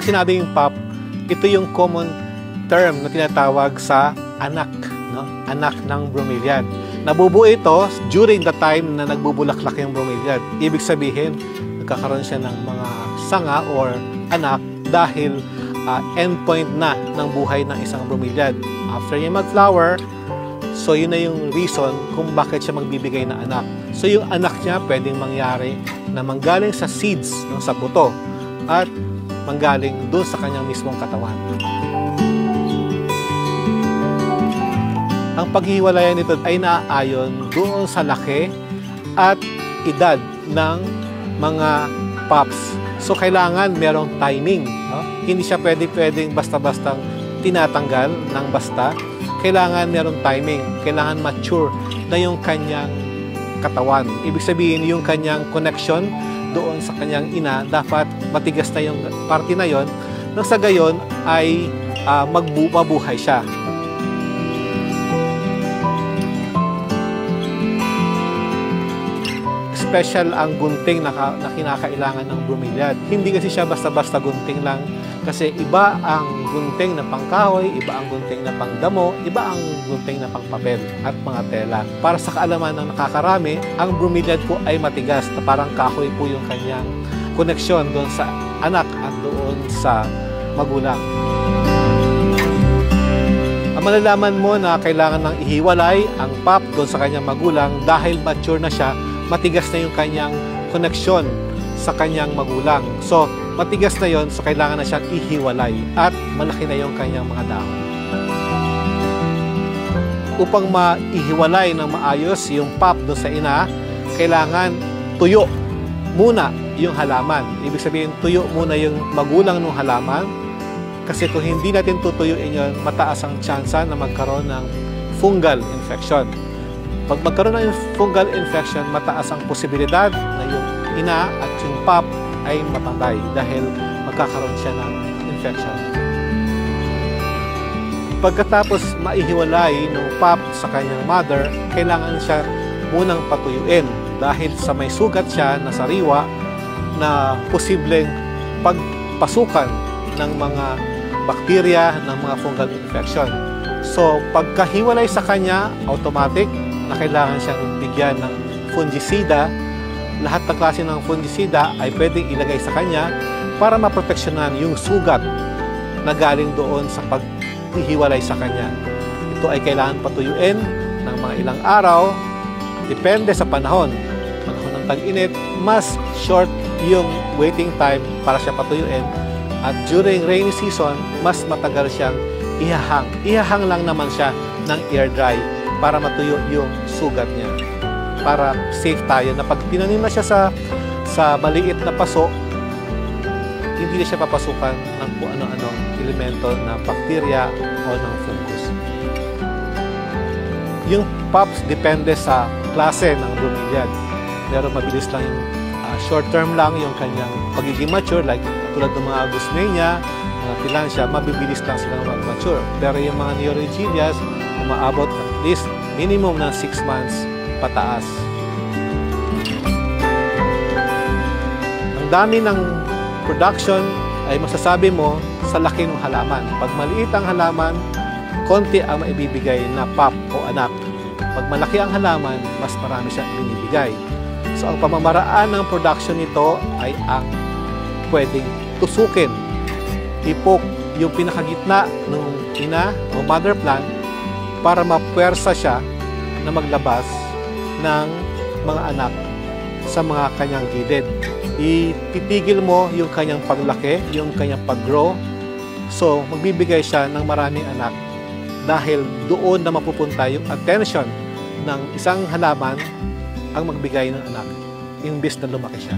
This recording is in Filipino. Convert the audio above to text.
sinabing pop, ito yung common term na tinatawag sa anak, no? Anak ng bromeliad. Nabubuo ito during the time na nagbubulaklak yung bromeliad. Ibig sabihin, nagkakaroon siya ng mga sanga or anak dahil endpoint na ng buhay ng isang bromeliad. After niya mag-flower, so yun na yung reason kung bakit siya magbibigay ng anak. So yung anak niya pwedeng mangyari na manggaling sa seeds, no, sa buto, at manggaling doon sa kanyang mismong katawan. Ang paghiwalayan nito ay naaayon doon sa laki at edad ng mga pops. So kailangan merong timing, no? Hindi siya pwedeng basta-bastang tinatanggal ng basta. Kailangan merong timing. Kailangan mature na yung kanyang katawan. Ibig sabihin, yung kanyang connection doon sa kanyang ina, dapat matigas na yung parte na yon, nang sa gayon ay mabuhay siya. Special ang gunting na kinakailangan ng bromeliad. Hindi kasi siya basta-basta gunting lang, kasi iba ang gunting na pangkahoy, iba ang gunting na pangdamo, iba ang gunting na pangpapel at mga tela. Para sa kaalaman ng nakakarami, ang bromeliad po ay matigas na parang kahoy po yung kanyang koneksyon doon sa anak at doon sa magulang. Malalaman mo na kailangan ng ihiwalay ang pop doon sa kanyang magulang dahil mature na siya, matigas na yung kanyang koneksyon sa kanyang magulang. So, matigas na yon, so kailangan na siyang ihiwalay at malaki na yung kanyang mga dahon. Upang maihiwalay ng maayos yung pop doon sa ina, kailangan tuyo muna yung halaman. Ibig sabihin, tuyo muna yung magulang ng halaman, kasi kung hindi natin tutuyuin yun, mataas ang tsansa na magkaroon ng fungal infection. Pag magkaroon ng fungal infection, mataas ang posibilidad na yung ina at yung pop ay mapatay dahil magkakaroon siya ng infection. Pagkatapos maihiwalay ng pop sa kanyang mother, kailangan siya munang patuyuin dahil sa may sugat siya na sariwa na posibleng pagpasukan ng mga bakterya, ng mga fungal infection. So, pagkahiwalay sa kanya, automatic na kailangan siyang bigyan ng fungicida. Lahat ng klase ng fungicida ay pwedeng ilagay sa kanya para maproteksyonan yung sugat na galing doon sa paghihiwalay sa kanya. Ito ay kailangan patuyuin ng mga ilang araw. Depende sa panahon. Panahon ng tag-init, mas short yung waiting time para siya patuyuin. At during rainy season, mas matagal siyang ihahang. Ihahang lang naman siya ng air dry para matuyo yung sugat niya. Para safe tayo na pag tinanim na siya sa maliit na paso, hindi na siya papasukan ng kung ano-ano elemento na bakterya o ng fungus. Yung pops depende sa klase ng bromeliad. Pero mabilis lang yung short term lang yung kanyang pagiging mature, like tulad ng mga Guzmania, mga Tillandsia, mabibilis lang silang mag-mature. Pero yung mga Neoregelias, umaabot at least minimum ng 6 months pataas. Ang dami ng production ay masasabi mo sa laki ng halaman. Pag maliit ang halaman, konti ang maibibigay na pop o anak. Pag malaki ang halaman, mas marami siyang binibigay. So, ang pamamaraan ng production nito ay ang pwedeng tusukin, ipok yung pinakagitna ng ina o mother plant para mapuwersa siya na maglabas ng mga anak sa mga kanyang gilid. Ititigil mo yung kanyang paglaki, yung kanyang pag-grow. So, magbibigay siya ng maraming anak dahil doon na mapupunta yung attention ng isang halaman ang magbigay ng anak, imbis na lumaki siya.